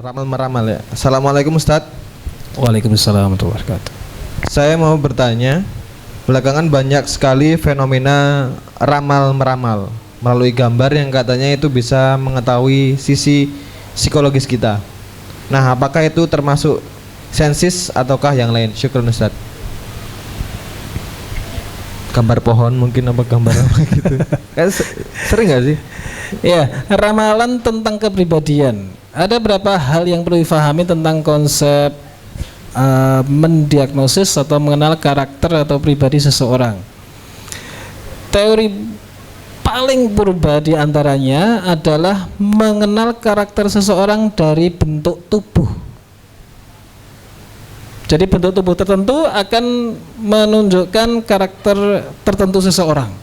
Ramal meramal ya. Assalamualaikum Ustadz. Waalaikumsalam warahmatullahi wabarakatuh. Saya mau bertanya, belakangan banyak sekali fenomena ramal meramal melalui gambar yang katanya itu bisa mengetahui sisi psikologis kita. Nah, apakah itu termasuk sensis ataukah yang lain? Syukron Ustadz. Gambar pohon mungkin apa gambar apa gitu. Kan sering nggak sih? Ya, ramalan tentang kepribadian. Ada berapa hal yang perlu difahami tentang konsep mendiagnosis atau mengenal karakter atau pribadi seseorang. Teori paling purba di antaranya adalah mengenal karakter seseorang dari bentuk tubuh. Jadi bentuk tubuh tertentu akan menunjukkan karakter tertentu seseorang.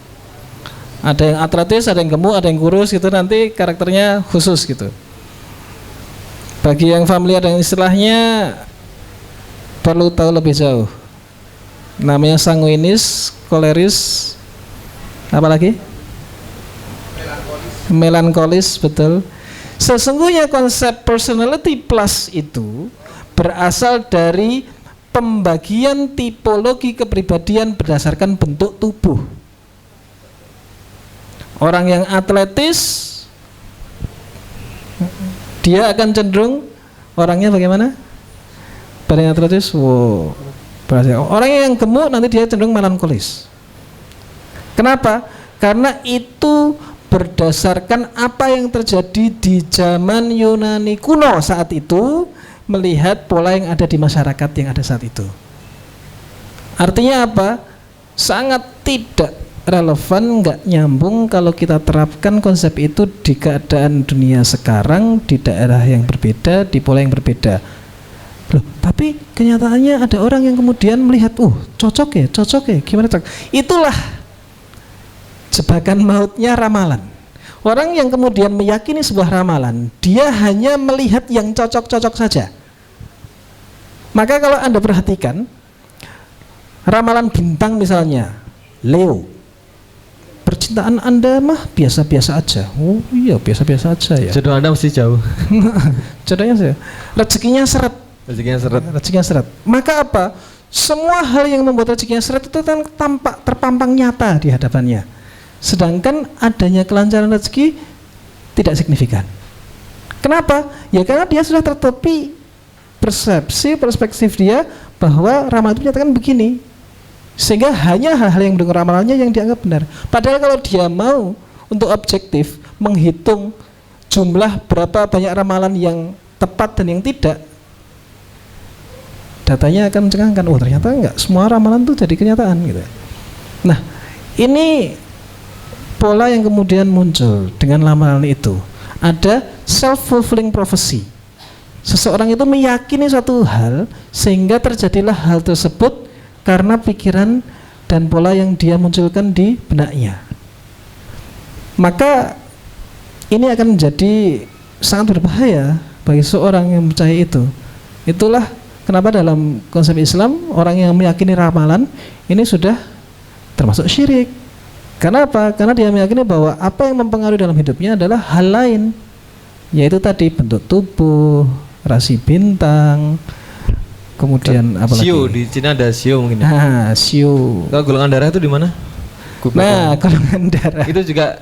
Ada yang atletis, ada yang gemuk, ada yang kurus gitu, nanti karakternya khusus gitu. Bagi yang familiar dengan istilahnya perlu tahu lebih jauh. Namanya sanguinis, koleris, apa lagi? Melankolis, betul. Sesungguhnya konsep personality plus itu berasal dari pembagian tipologi kepribadian berdasarkan bentuk tubuh. Orang yang atletis dia akan cenderung orangnya bagaimana? Badan atletis, wow, berhasil. Orang yang gemuk nanti dia cenderung melankolis. Kenapa? Karena itu berdasarkan apa yang terjadi di zaman Yunani kuno saat itu, melihat pola yang ada di masyarakat yang ada saat itu. Artinya apa? Sangat tidak relevan, nggak nyambung kalau kita terapkan konsep itu di keadaan dunia sekarang, di daerah yang berbeda, di pola yang berbeda. Loh, tapi kenyataannya ada orang yang kemudian melihat, cocok ya, gimana cocok? Itulah jebakan mautnya ramalan. Orang yang kemudian meyakini sebuah ramalan, dia hanya melihat yang cocok-cocok saja. Maka kalau Anda perhatikan, ramalan bintang misalnya, Leo, percintaan Anda mah biasa-biasa aja. Oh iya, biasa-biasa aja ya. Jodoh Anda mesti jauh. Jodohnya saya. Rezekinya seret. Rezekinya seret. Maka apa? Semua hal yang membuat rezekinya seret itu kan tampak terpampang nyata di hadapannya. Sedangkan adanya kelancaran rezeki tidak signifikan. Kenapa? Ya karena dia sudah tertutupi perspektif dia bahwa ramalan itu menyatakan begini. Sehingga hanya hal-hal yang mendengar ramalannya yang dianggap benar. Padahal kalau dia mau untuk objektif menghitung jumlah berapa banyak ramalan yang tepat dan yang tidak, datanya akan mencengangkan. Ternyata enggak semua ramalan itu jadi kenyataan gitu. Nah, ini pola yang kemudian muncul dengan ramalan itu. Ada self-fulfilling prophecy. Seseorang itu meyakini suatu hal sehingga terjadilah hal tersebut karena pikiran dan pola yang dia munculkan di benaknya. Maka ini akan menjadi sangat berbahaya bagi seorang yang percaya itu. Itulah kenapa dalam konsep Islam orang yang meyakini ramalan ini sudah termasuk syirik. Kenapa? Karena dia meyakini bahwa apa yang mempengaruhi dalam hidupnya adalah hal lain, yaitu tadi bentuk tubuh, rasi bintang, kemudian apa lagi? Sio, di Cina ada sio mungkin. Sio. Kalau golongan darah itu di mana? Nah, golongan darah itu juga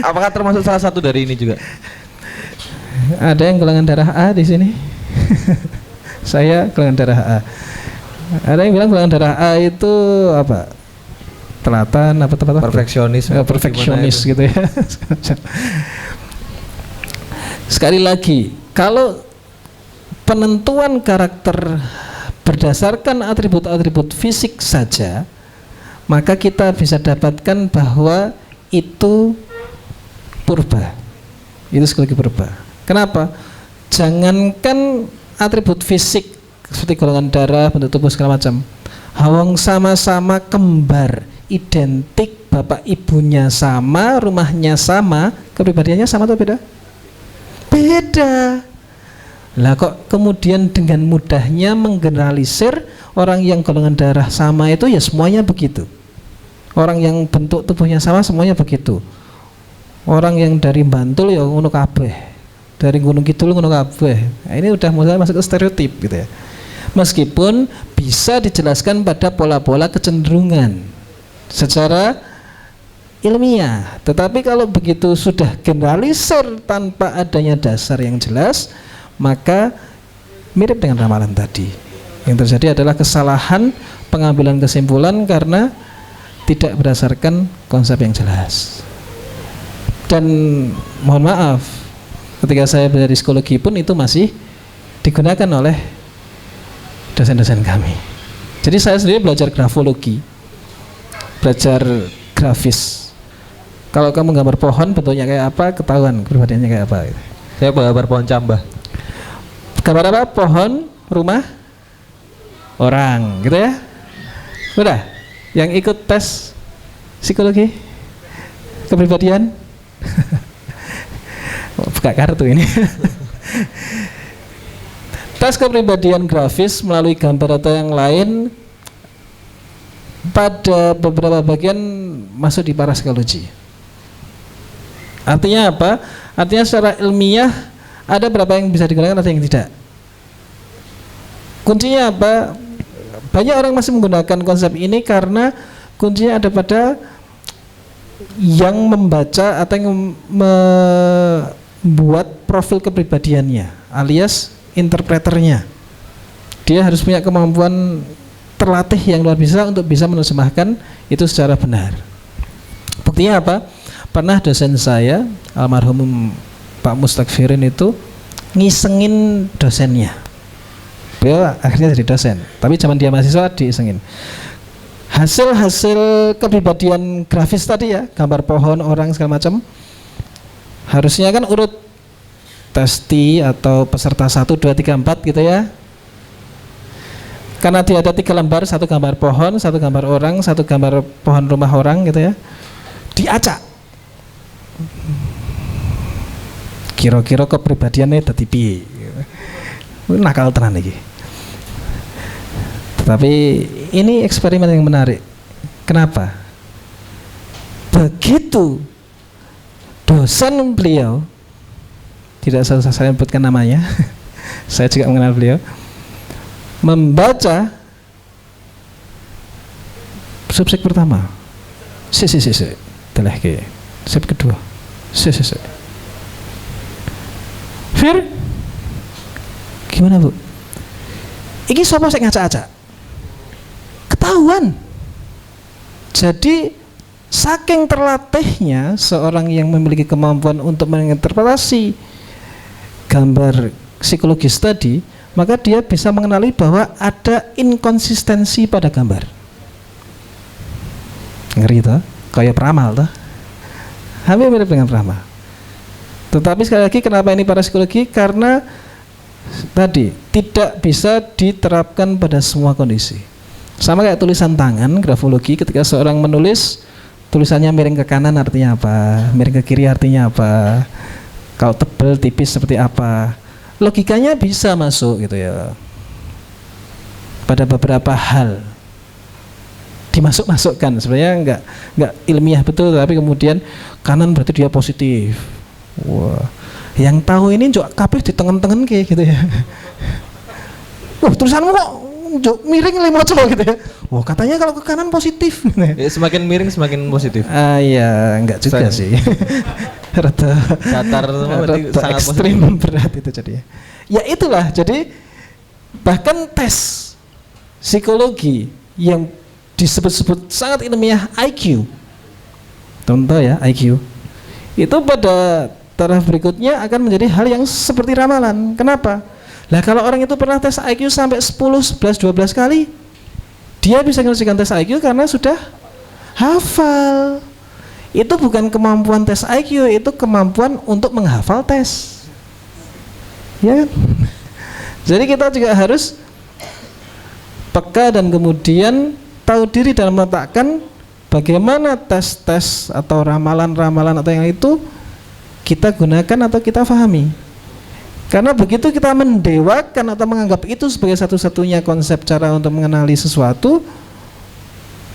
apakah termasuk salah satu dari ini juga? Ada yang golongan darah A di sini. Saya golongan darah A. Ada yang bilang golongan darah A itu apa? Telatan apa tepat? Perfeksionis gitu ya. Sekali lagi, kalau penentuan karakter berdasarkan atribut-atribut fisik saja, maka kita bisa dapatkan bahwa itu purba. Itu sekali lagi purba. Kenapa? Jangankan atribut fisik seperti golongan darah, bentuk tubuh segala macam. Hawang sama-sama kembar, identik, bapak ibunya sama, rumahnya sama, kepribadiannya sama atau beda? Beda. Lah kok kemudian dengan mudahnya menggeneralisir orang yang golongan darah sama itu ya semuanya begitu. Orang yang bentuk tubuhnya sama semuanya begitu. Orang yang dari Bantul ya ngono kabeh. dari gunung kidul gunung kabeh. Nah, ini udah mulai masuk ke stereotip gitu ya. Meskipun bisa dijelaskan pada pola-pola kecenderungan secara ilmiah, tetapi kalau begitu sudah generalisir tanpa adanya dasar yang jelas, maka mirip dengan ramalan tadi. Yang terjadi adalah kesalahan pengambilan kesimpulan karena tidak berdasarkan konsep yang jelas. Dan mohon maaf, ketika saya belajar di psikologi pun itu masih digunakan oleh dosen-dosen kami. Jadi saya sendiri belajar grafologi, belajar grafis. Kalau kamu gambar pohon bentuknya kayak apa, ketahuan kepribadiannya kayak apa gitu. Saya gambar pohon cambah. Gambar apa? Pohon, rumah, orang gitu ya. Udah, yang ikut tes psikologi kepribadian buka kartu ini. Tes kepribadian grafis melalui gambar atau yang lain pada beberapa bagian masuk di parapsikologi. Artinya apa? Artinya secara ilmiah ada berapa yang bisa digunakan, ada yang tidak. Kuncinya apa? Banyak orang masih menggunakan konsep ini karena kuncinya ada pada yang membaca atau yang membuat profil kepribadiannya, alias interpreternya. Dia harus punya kemampuan terlatih yang luar biasa untuk bisa menerjemahkan itu secara benar. Buktinya apa? Pernah dosen saya, almarhum Pak Mustakfirin itu ngisengin dosennya. Beliau akhirnya jadi dosen, tapi zaman dia mahasiswa diisengin. Hasil kepribadian grafis tadi ya, gambar pohon, orang segala macam, harusnya kan urut testi atau peserta 1, 2, 3, 4 gitu ya. Karena dia ada 3 lembar, 1 gambar pohon, 1 gambar orang, 1 gambar pohon rumah orang gitu ya, diacak. Kira-kira kepribadiannya dadi piye. Nakal tenan iki. Tapi ini eksperimen yang menarik. Kenapa? Begitu dosen beliau, tidak usah saya sebutkan namanya, saya juga mengenal beliau, membaca subsek pertama, telah ke sub kedua, Fir, gimana bu? Iki sapa sing ngacak-acak? Ketahuan. Jadi saking terlatihnya seorang yang memiliki kemampuan untuk menginterpretasi gambar psikologis tadi, maka dia bisa mengenali bahwa ada inkonsistensi pada gambar. Ngeri toh? Kayak peramal toh? Hampir mirip dengan peramal. Tetapi sekali lagi kenapa ini parapsikologi? Karena tadi tidak bisa diterapkan pada semua kondisi. Sama kayak tulisan tangan, grafologi, ketika seorang menulis tulisannya miring ke kanan artinya apa, miring ke kiri artinya apa, kalau tebal tipis seperti apa, logikanya bisa masuk gitu ya. Pada beberapa hal dimasuk-masukkan, sebenarnya enggak ilmiah betul, tapi kemudian kanan berarti dia positif. Wah, yang tahu ini juga kabeh di tengen-tengen kayak gitu ya. Wah, tulisanmu kok miring lemoco gitu ya. Wah, katanya kalau ke kanan positif. Ya, semakin miring semakin positif. Ya enggak juga sih. Rata sangat ekstrim berat itu jadi. Ya itulah, jadi bahkan tes psikologi yang disebut-sebut sangat ilmiah IQ. Contoh ya IQ. Itu pada taraf berikutnya akan menjadi hal yang seperti ramalan. Kenapa? Lah kalau orang itu pernah tes IQ sampai 10, 11, 12 kali, dia bisa menyelesaikan tes IQ karena sudah hafal. Itu bukan kemampuan tes IQ, itu kemampuan untuk menghafal tes. Ya kan? Jadi kita juga harus peka dan kemudian tahu diri dalam meletakkan bagaimana tes-tes atau ramalan-ramalan atau yang itu kita gunakan atau kita pahami. Karena begitu kita mendewakan atau menganggap itu sebagai satu-satunya konsep cara untuk mengenali sesuatu,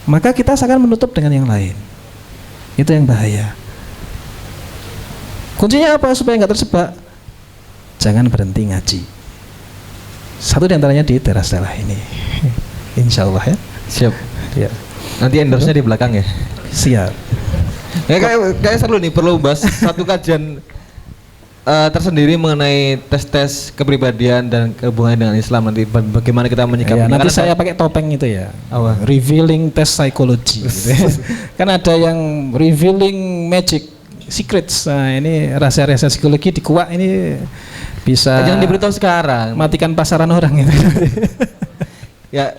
maka kita akan menutup dengan yang lain. Itu yang bahaya. Kuncinya apa supaya nggak terjebak? jangan berhenti ngaji. Satu di antaranya di teras dalah ini. Insya Allah ya. Siap. Ya. Nanti endorse-nya di belakang ya. Siap. Kayak seru nih, perlu bahas satu kajian tersendiri mengenai tes-tes kepribadian dan hubungannya dengan Islam, nanti bagaimana kita menyikapinya. Ya, nanti Karena saya pakai topeng itu ya. Apa? Revealing test psychology. Gitu ya. Kan ada yang revealing magic secrets. Nah, ini rahasia-rahasia psikologi di kuak ini bisa jangan diberitahu sekarang. matikan pasaran orang itu. Ya